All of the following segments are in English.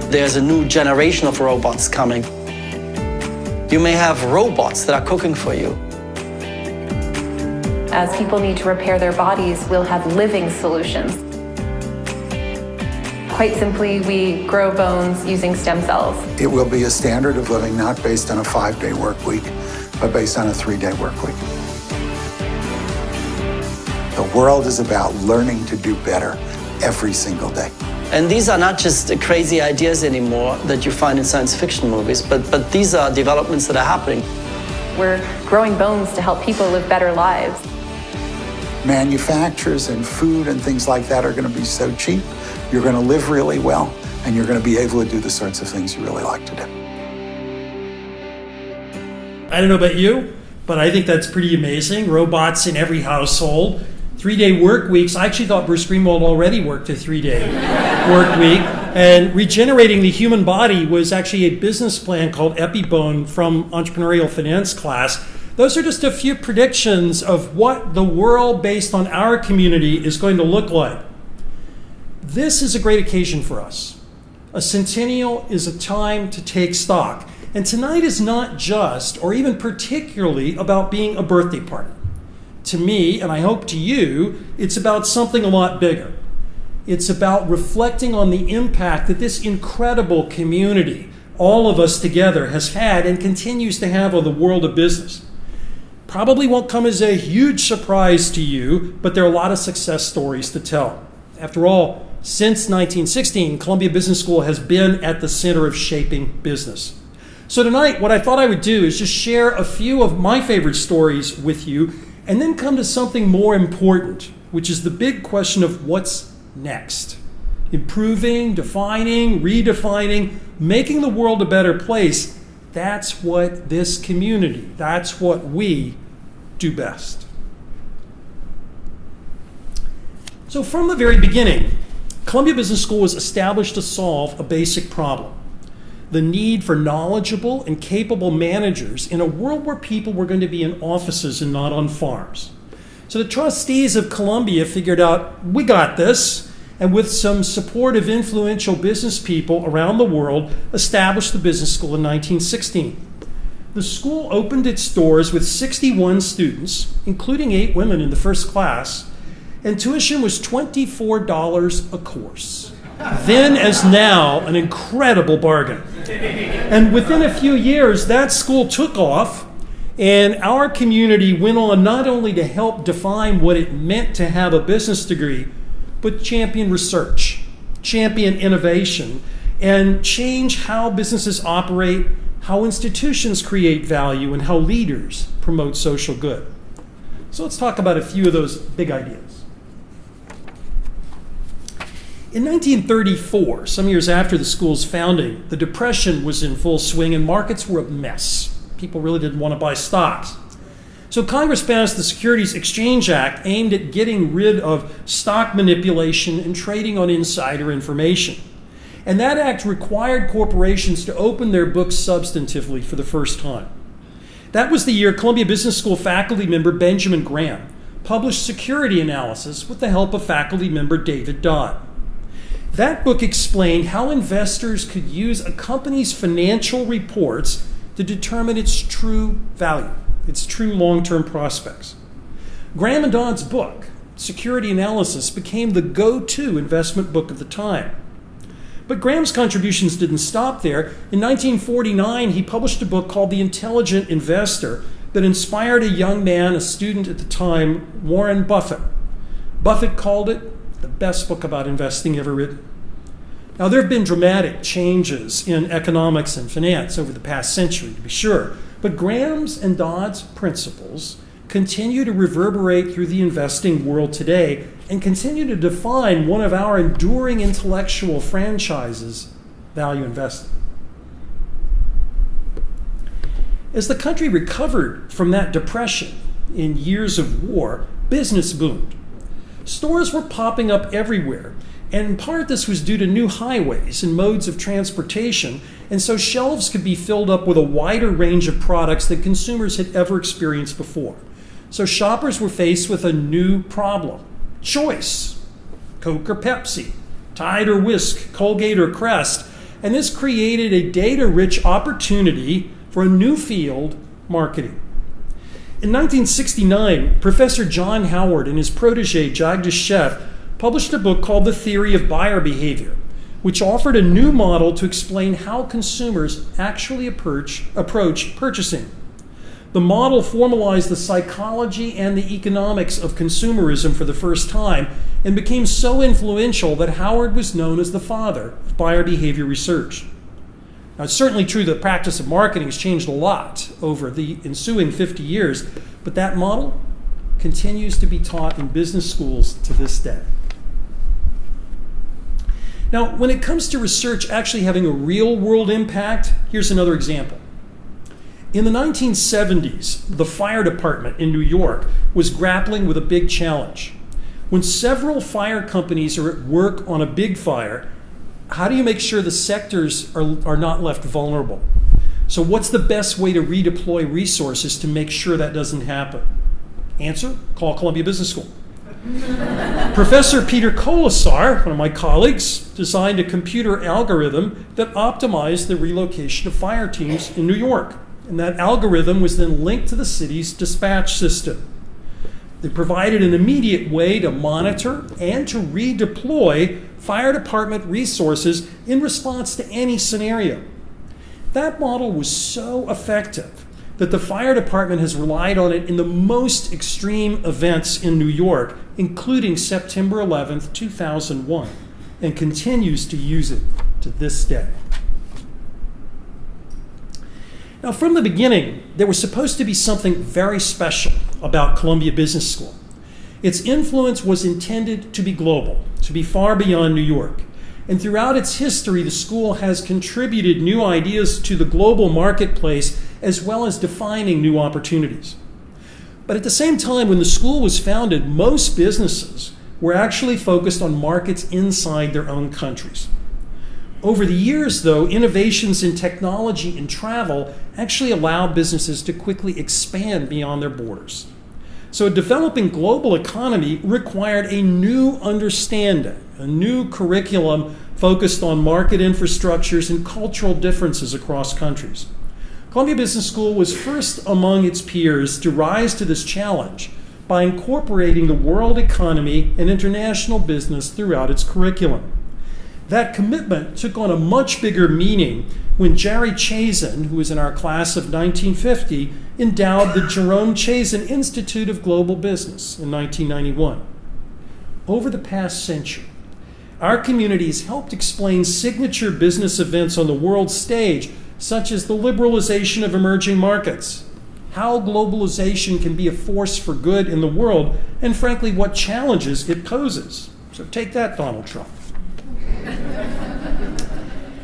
there's a new generation of robots coming. You may have robots that are cooking for you. As people need to repair their bodies, we'll have living solutions. Quite simply, we grow bones using stem cells. It will be a standard of living not based on a 5-day work week, but based on a 3-day work week. The world is about learning to do better every single day. And these are not just crazy ideas anymore that you find in science fiction movies, but these are developments that are happening. We're growing bones to help people live better lives. Manufacturers and food and things like that are going to be so cheap, you're going to live really well, and you're going to be able to do the sorts of things you really like to do. I don't know about you, but I think that's pretty amazing. Robots in every household. 3-day work weeks. I actually thought Bruce Greenwald already worked a 3-day work week. And regenerating the human body was actually a business plan called EpiBone from entrepreneurial finance class. Those are just a few predictions of what the world based on our community is going to look like. This is a great occasion for us. A centennial is a time to take stock. And tonight is not just, or even particularly, about being a birthday party. To me, and I hope to you, it's about something a lot bigger. It's about reflecting on the impact that this incredible community, all of us together, has had and continues to have on the world of business. Probably won't come as a huge surprise to you, but there are a lot of success stories to tell. After all, since 1916, Columbia Business School has been at the center of shaping business. So tonight, what I thought I would do is just share a few of my favorite stories with you, and then come to something more important, which is the big question of what's next. Improving, defining, redefining, making the world a better place. That's what this community, that's what we do best. So from the very beginning, Columbia Business School was established to solve a basic problem: the need for knowledgeable and capable managers in a world where people were going to be in offices and not on farms. So the trustees of Columbia figured out, we got this, and with some supportive, influential business people around the world, established the business school in 1916. The school opened its doors with 61 students, including 8 women in the first class, and tuition was $24 a course. Then as now, an incredible bargain. And within a few years, that school took off, and our community went on not only to help define what it meant to have a business degree, but champion research, champion innovation, and change how businesses operate, how institutions create value, and how leaders promote social good. So let's talk about a few of those big ideas. In 1934, some years after the school's founding, the Depression was in full swing and markets were a mess. People really didn't want to buy stocks. So Congress passed the Securities Exchange Act aimed at getting rid of stock manipulation and trading on insider information. And that act required corporations to open their books substantively for the first time. That was the year Columbia Business School faculty member Benjamin Graham published Security Analysis with the help of faculty member David Dodd. That book explained how investors could use a company's financial reports to determine its true value, its true long-term prospects. Graham and Dodd's book, Security Analysis, became the go-to investment book of the time. But Graham's contributions didn't stop there. In 1949, he published a book called The Intelligent Investor that inspired a young man, a student at the time, Warren Buffett. Buffett called it the best book about investing ever written. Now, there have been dramatic changes in economics and finance over the past century, to be sure, but Graham's and Dodd's principles continue to reverberate through the investing world today and continue to define one of our enduring intellectual franchises, value investing. As the country recovered from that depression in years of war, business boomed. Stores were popping up everywhere, and in part this was due to new highways and modes of transportation, and so shelves could be filled up with a wider range of products than consumers had ever experienced before. So shoppers were faced with a new problem: choice. Coke or Pepsi, Tide or Whisk, Colgate or Crest. And this created a data-rich opportunity for a new field, marketing. In 1969, Professor John Howard and his protege, Jagdish Sheth, published a book called The Theory of Buyer Behavior, which offered a new model to explain how consumers actually approach purchasing. The model formalized the psychology and the economics of consumerism for the first time and became so influential that Howard was known as the father of buyer behavior research. Now, it's certainly true that the practice of marketing has changed a lot over the ensuing 50 years, but that model continues to be taught in business schools to this day. Now, when it comes to research actually having a real-world impact, here's another example. In the 1970s, the fire department in New York was grappling with a big challenge. When several fire companies are at work on a big fire, how do you make sure the sectors are not left vulnerable? So what's the best way to redeploy resources to make sure that doesn't happen? Answer, call Columbia Business School. Professor Peter Kolesar, one of my colleagues, designed a computer algorithm that optimized the relocation of fire teams in New York. And that algorithm was then linked to the city's dispatch system. They provided an immediate way to monitor and to redeploy fire department resources in response to any scenario. That model was so effective that the fire department has relied on it in the most extreme events in New York, including September 11th, 2001, and continues to use it to this day. Now, from the beginning, there was supposed to be something very special about Columbia Business School. Its influence was intended to be global, to be far beyond New York. And throughout its history, the school has contributed new ideas to the global marketplace, as well as defining new opportunities. But at the same time, when the school was founded, most businesses were actually focused on markets inside their own countries. Over the years, though, innovations in technology and travel actually allowed businesses to quickly expand beyond their borders. So a developing global economy required a new understanding, a new curriculum focused on market infrastructures and cultural differences across countries. Columbia Business School was first among its peers to rise to this challenge by incorporating the world economy and international business throughout its curriculum. That commitment took on a much bigger meaning when Jerry Chazen, who was in our class of 1950, endowed the Jerome Chazen Institute of Global Business in 1991. Over the past century, our community has helped explain signature business events on the world stage, such as the liberalization of emerging markets, how globalization can be a force for good in the world, and frankly, what challenges it poses. So take that, Donald Trump.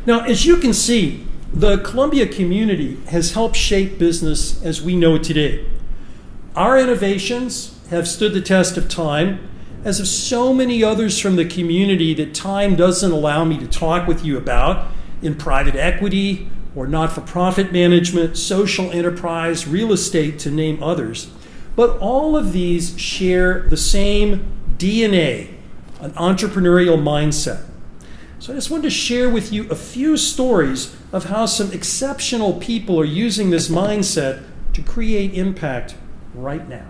Now, as you can see, the Columbia community has helped shape business as we know it today. Our innovations have stood the test of time, as have so many others from the community that time doesn't allow me to talk with you about, in private equity or not-for-profit management, social enterprise, real estate, to name others. But all of these share the same DNA, an entrepreneurial mindset. So I just wanted to share with you a few stories of how some exceptional people are using this mindset to create impact right now.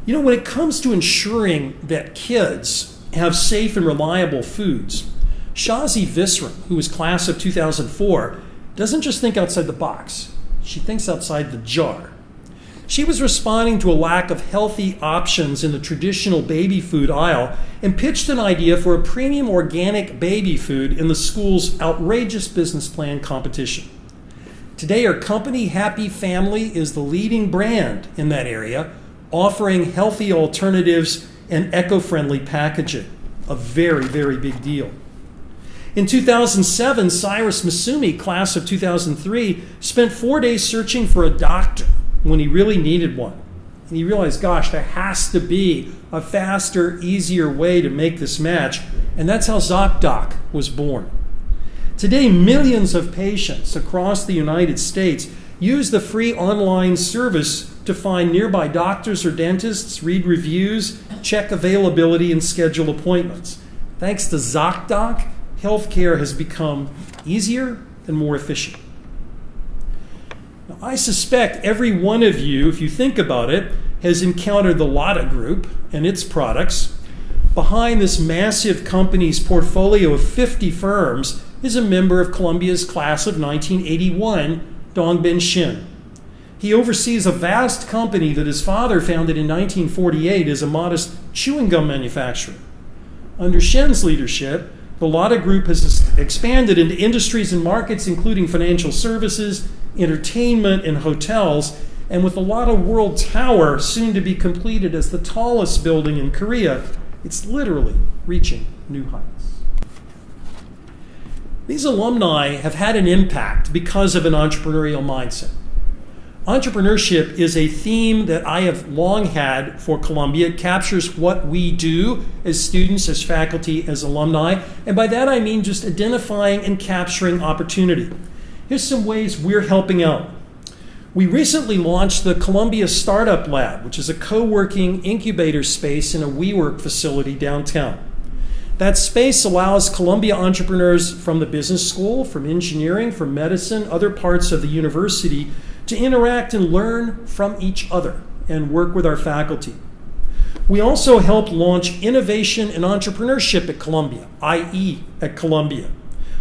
You know, when it comes to ensuring that kids have safe and reliable foods, Shazi Visram, who was class of 2004, doesn't just think outside the box. She thinks outside the jar. She was responding to a lack of healthy options in the traditional baby food aisle and pitched an idea for a premium organic baby food in the school's outrageous business plan competition. Today, her company, Happy Family, is the leading brand in that area, offering healthy alternatives and eco-friendly packaging. A very, very big deal. In 2007, Cyrus Masumi, class of 2003, spent 4 days searching for a doctor when he really needed one. And he realized, gosh, there has to be a faster, easier way to make this match. And that's how ZocDoc was born. Today, millions of patients across the United States use the free online service to find nearby doctors or dentists, read reviews, check availability, and schedule appointments. Thanks to ZocDoc, healthcare has become easier and more efficient. Now, I suspect every one of you, if you think about it, has encountered the Lotta Group and its products. Behind this massive company's portfolio of 50 firms is a member of Columbia's class of 1981, Dongbin Shin. He oversees a vast company that his father founded in 1948 as a modest chewing gum manufacturer. Under Shin's leadership, the Lotta Group has expanded into industries and markets including financial services, entertainment, and hotels, and with the Lotta World Tower soon to be completed as the tallest building in Korea, it's literally reaching new heights. These alumni have had an impact because of an entrepreneurial mindset. Entrepreneurship is a theme that I have long had for Columbia. It captures what we do as students, as faculty, as alumni, and by that I mean just identifying and capturing opportunity. Here's some ways we're helping out. We recently launched the Columbia Startup Lab, which is a co-working incubator space in a WeWork facility downtown. That space allows Columbia entrepreneurs from the business school, from engineering, from medicine, other parts of the university to interact and learn from each other and work with our faculty. We also help launch Innovation and Entrepreneurship at Columbia, IE at Columbia,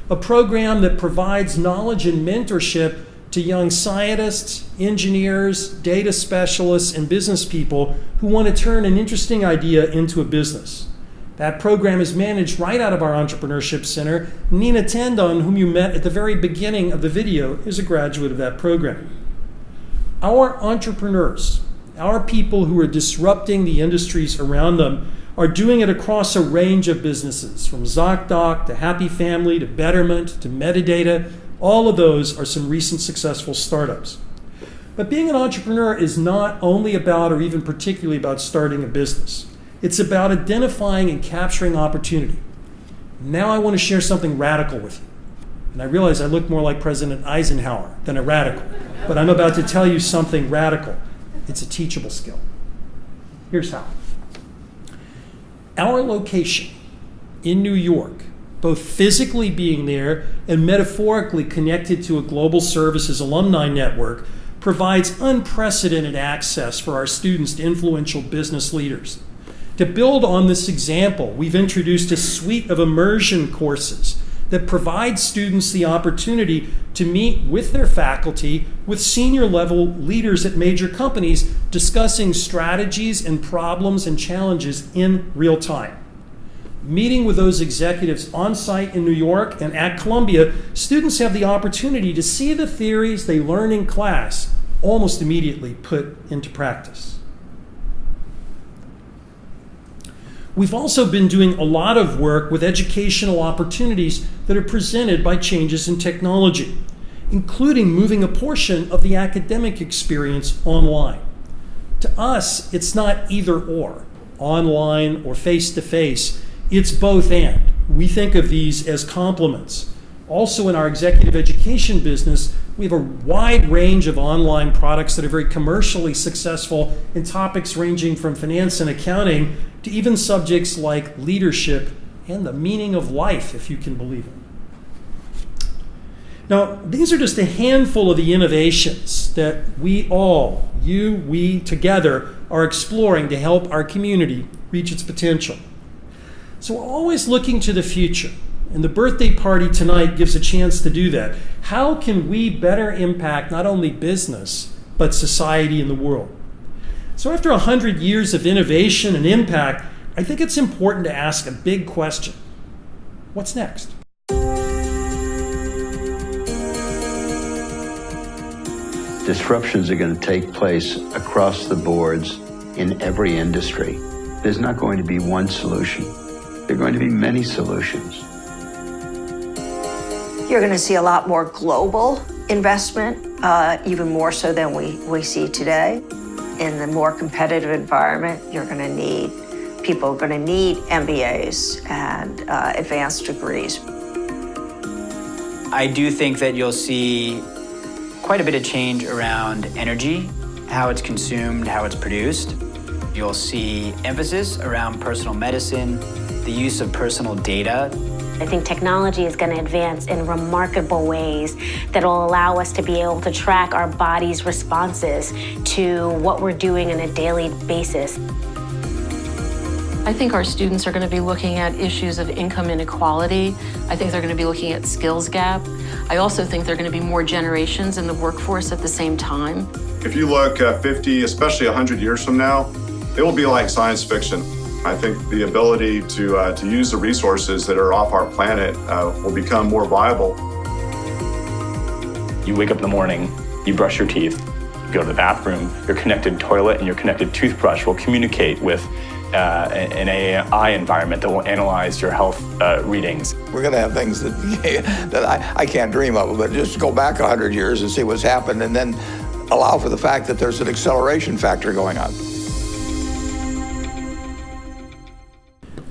a program that provides knowledge and mentorship to young scientists, engineers, data specialists, and business people who want to turn an interesting idea into a business. That program is managed right out of our Entrepreneurship Center. Nina Tandon, whom you met at the very beginning of the video, is a graduate of that program. Our entrepreneurs, our people who are disrupting the industries around them, are doing it across a range of businesses, from ZocDoc to Happy Family to Betterment to Metadata. All of those are some recent successful startups. But being an entrepreneur is not only about, or even particularly about, starting a business. It's about identifying and capturing opportunity. Now I want to share something radical with you. And I realize I look more like President Eisenhower than a radical, but I'm about to tell you something radical. It's a teachable skill. Here's how. Our location in New York, both physically being there and metaphorically connected to a global services alumni network, provides unprecedented access for our students to influential business leaders. To build on this example, we've introduced a suite of immersion courses that provide students the opportunity to meet with their faculty, with senior level leaders at major companies, discussing strategies and problems and challenges in real time. Meeting with those executives on site in New York and at Columbia, students have the opportunity to see the theories they learn in class almost immediately put into practice. We've also been doing a lot of work with educational opportunities that are presented by changes in technology, including moving a portion of the academic experience online. To us, it's not either or, online or face-to-face. It's both and. We think of these as complements. Also in our executive education business, we have a wide range of online products that are very commercially successful in topics ranging from finance and accounting to even subjects like leadership and the meaning of life, if you can believe it. Now, these are just a handful of the innovations that we all, you, we, together, are exploring to help our community reach its potential. So we're always looking to the future, and the birthday party tonight gives a chance to do that. How can we better impact not only business, but society and the world? So after 100 years of innovation and impact, I think it's important to ask a big question. What's next? Disruptions are going to take place across the boards in every industry. There's not going to be one solution. There are going to be many solutions. You're going to see a lot more global investment, even more so than we see today. In the more competitive environment, people are going to need MBAs and advanced degrees. I do think that you'll see quite a bit of change around energy, how it's consumed, how it's produced. You'll see emphasis around personal medicine, the use of personal data. I think technology is going to advance in remarkable ways that will allow us to be able to track our body's responses to what we're doing on a daily basis. I think our students are going to be looking at issues of income inequality. I think they're going to be looking at skills gap. I also think there are going to be more generations in the workforce at the same time. If you look 50, especially 100 years from now, it will be like science fiction. I think the ability to use the resources that are off our planet will become more viable. You wake up in the morning, you brush your teeth, you go to the bathroom, your connected toilet and your connected toothbrush will communicate with an AI environment that will analyze your health readings. We're going to have things that I can't dream of, but just go back 100 years and see what's happened and then allow for the fact that there's an acceleration factor going on.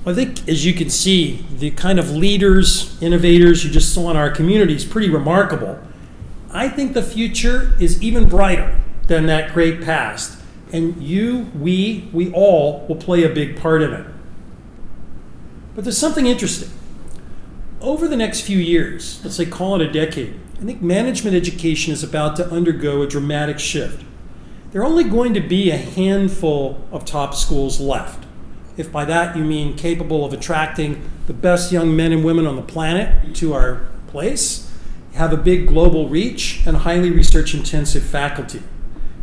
I think, as you can see, the kind of leaders, innovators you just saw in our community is pretty remarkable. I think the future is even brighter than that great past. And we all will play a big part in it. But there's something interesting. Over the next few years, let's say call it a decade, I think management education is about to undergo a dramatic shift. There are only going to be a handful of top schools left. If by that you mean capable of attracting the best young men and women on the planet to our place, have a big global reach, and highly research-intensive faculty.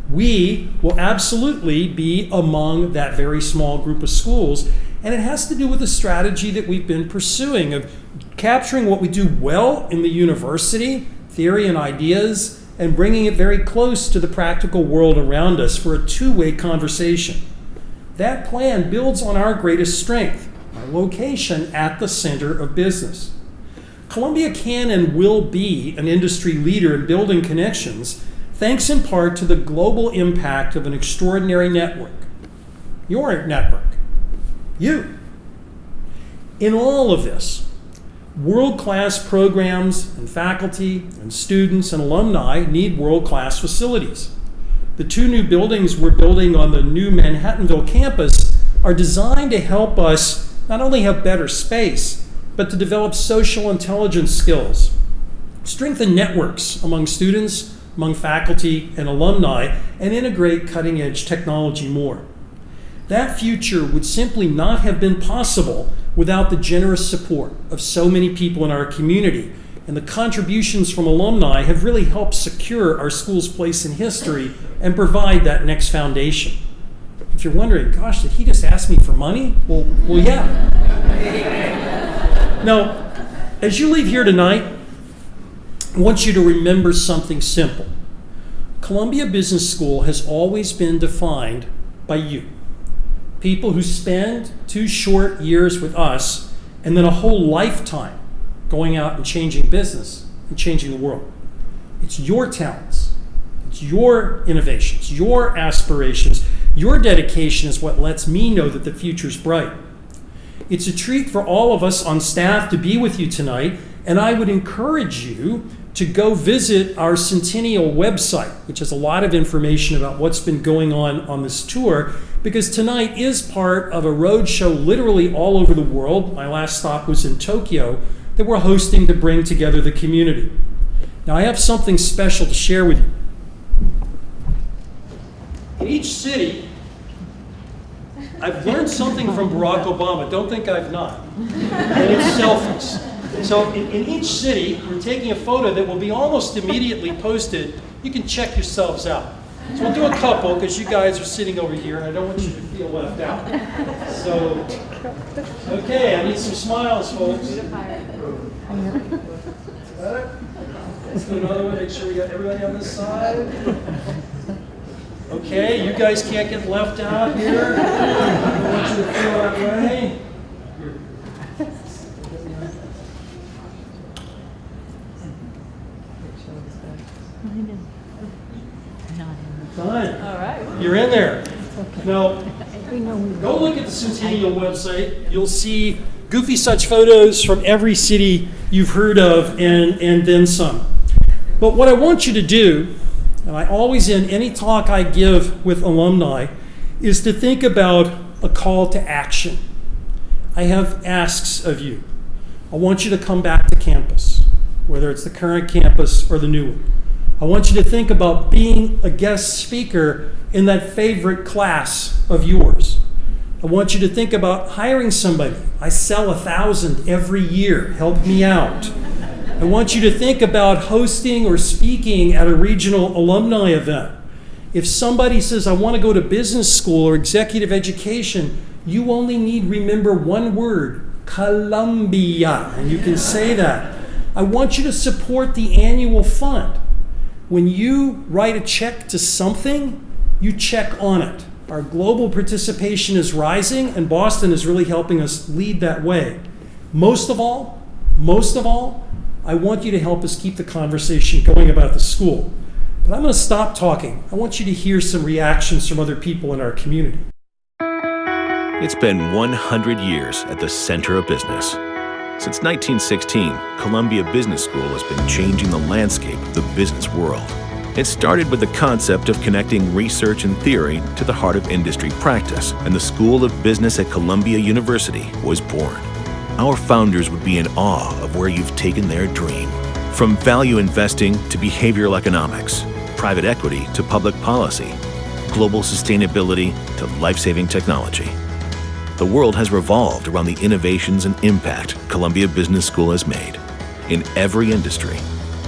We will absolutely be among that very small group of schools, and it has to do with the strategy that we've been pursuing of capturing what we do well in the university, theory and ideas, and bringing it very close to the practical world around us for a two-way conversation. That plan builds on our greatest strength, our location at the center of business. Columbia can and will be an industry leader in building connections, thanks in part to the global impact of an extraordinary network. Your network. You. In all of this, world-class programs and faculty and students and alumni need world-class facilities. The two new buildings we're building on the new Manhattanville campus are designed to help us not only have better space, but to develop social intelligence skills, strengthen networks among students, among faculty and alumni, and integrate cutting-edge technology more. That future would simply not have been possible without the generous support of so many people in our community, and the contributions from alumni have really helped secure our school's place in history and provide that next foundation. If you're wondering, gosh, did he just ask me for money? Well, yeah. Now, as you leave here tonight, I want you to remember something simple. Columbia Business School has always been defined by you. People who spend 2 short years with us and then a whole lifetime going out and changing business and changing the world. It's your talents, it's your innovations, your aspirations, your dedication is what lets me know that the future's bright. It's a treat for all of us on staff to be with you tonight, and I would encourage you to go visit our Centennial website, which has a lot of information about what's been going on this tour, because tonight is part of a roadshow literally all over the world. My last stop was in Tokyo, that we're hosting to bring together the community. Now, I have something special to share with you. In each city, I've learned something from Barack Obama, don't think I've not, and it's selfies. So in each city, we're taking a photo that will be almost immediately posted. You can check yourselves out. So we'll do a couple because you guys are sitting over here and I don't want you to feel left out. So, okay, I need some smiles, folks. Let's do another one, make sure we got everybody on this side. Okay, you guys can't get left out here. I don't want you to feel that way. Done. All right. You're in there. Now, go look at the Centennial website. You'll see goofy such photos from every city you've heard of and then some. But what I want you to do, and I always end any talk I give with alumni, is to think about a call to action. I have asks of you. I want you to come back to campus, whether it's the current campus or the new one. I want you to think about being a guest speaker in that favorite class of yours. I want you to think about hiring somebody. I sell 1,000 every year. Help me out. I want you to think about hosting or speaking at a regional alumni event. If somebody says, I want to go to business school or executive education, you only need remember one word, Columbia, and you can say that. I want you to support the annual fund. When you write a check to something, you check on it. Our global participation is rising, and Boston is really helping us lead that way. Most of all, I want you to help us keep the conversation going about the school. But I'm going to stop talking. I want you to hear some reactions from other people in our community. It's been 100 years at the center of business. Since 1916, Columbia Business School has been changing the landscape of the business world. It started with the concept of connecting research and theory to the heart of industry practice, and the School of Business at Columbia University was born. Our founders would be in awe of where you've taken their dream. From value investing to behavioral economics, private equity to public policy, global sustainability to life-saving technology. The world has revolved around the innovations and impact Columbia Business School has made in every industry,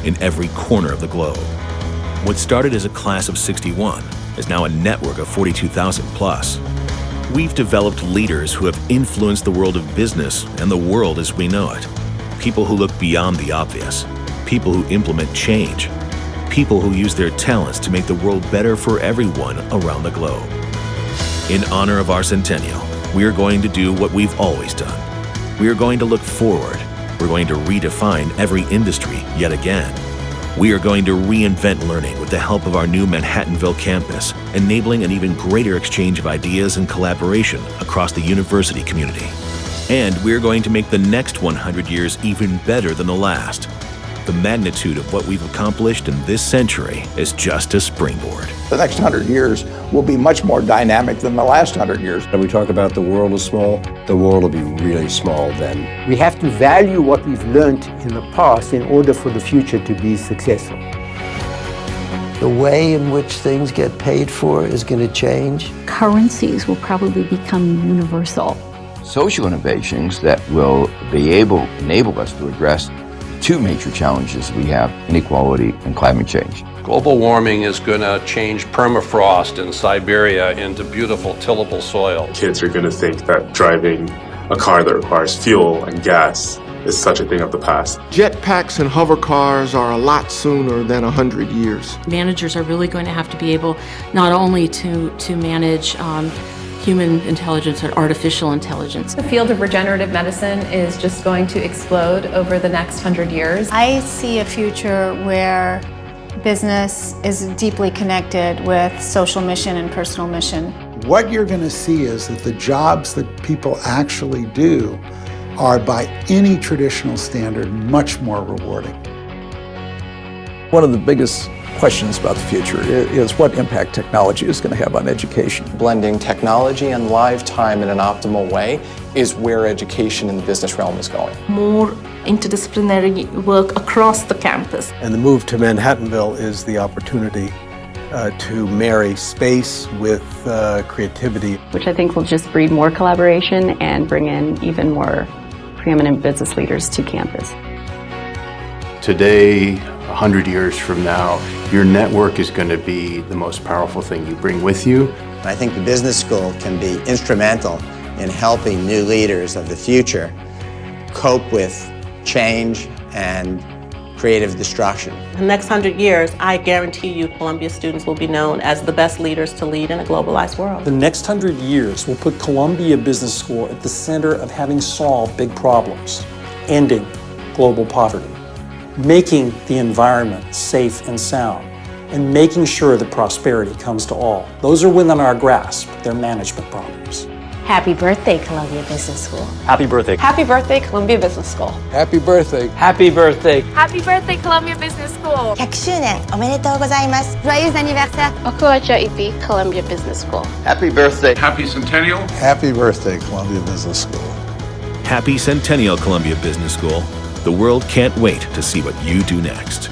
in every corner of the globe. What started as a class of 61 is now a network of 42,000 plus. We've developed leaders who have influenced the world of business and the world as we know it. People who look beyond the obvious. People who implement change. People who use their talents to make the world better for everyone around the globe. In honor of our centennial, we are going to do what we've always done. We are going to look forward. We're going to redefine every industry yet again. We are going to reinvent learning with the help of our new Manhattanville campus, enabling an even greater exchange of ideas and collaboration across the university community. And we're going to make the next 100 years even better than the last. The magnitude of what we've accomplished in this century is just a springboard. The next 100 years will be much more dynamic than the last 100 years. When we talk about the world is small, the world will be really small then. We have to value what we've learned in the past in order for the future to be successful. The way in which things get paid for is going to change. Currencies will probably become universal. Social innovations that will enable us to address two major challenges we have: inequality and climate change. Global warming is going to change permafrost in Siberia into beautiful tillable soil. Kids are going to think that driving a car that requires fuel and gas is such a thing of the past. Jetpacks and hover cars are a lot sooner than 100 years. Managers are really going to have to be able not only to manage human intelligence or artificial intelligence. The field of regenerative medicine is just going to explode over the next 100 years. I see a future where business is deeply connected with social mission and personal mission. What you're going to see is that the jobs that people actually do are, by any traditional standard, much more rewarding. One of the biggest questions about the future is what impact technology is going to have on education. Blending technology and live time in an optimal way is where education in the business realm is going. More interdisciplinary work across the campus. And the move to Manhattanville is the opportunity to marry space with creativity. Which I think will just breed more collaboration and bring in even more preeminent business leaders to campus. Today, 100 years from now, your network is going to be the most powerful thing you bring with you. I think the business school can be instrumental in helping new leaders of the future cope with change and creative destruction. The next 100 years, I guarantee you Columbia students will be known as the best leaders to lead in a globalized world. The next 100 years will put Columbia Business School at the center of having solved big problems, ending global poverty, making the environment safe and sound, and making sure that prosperity comes to all. Those are within our grasp. They're management problems. Happy birthday, Columbia Business School. Happy birthday. Happy birthday, Columbia Business School. Happy birthday. Happy birthday. Happy birthday, Columbia Business School. 100周年おめでとうございます。Joyeux anniversaire. Okuacha Ipi, Columbia Business School. Happy birthday. Happy Centennial. Happy birthday, Columbia Business School. Happy Centennial Columbia Business School. The world can't wait to see what you do next.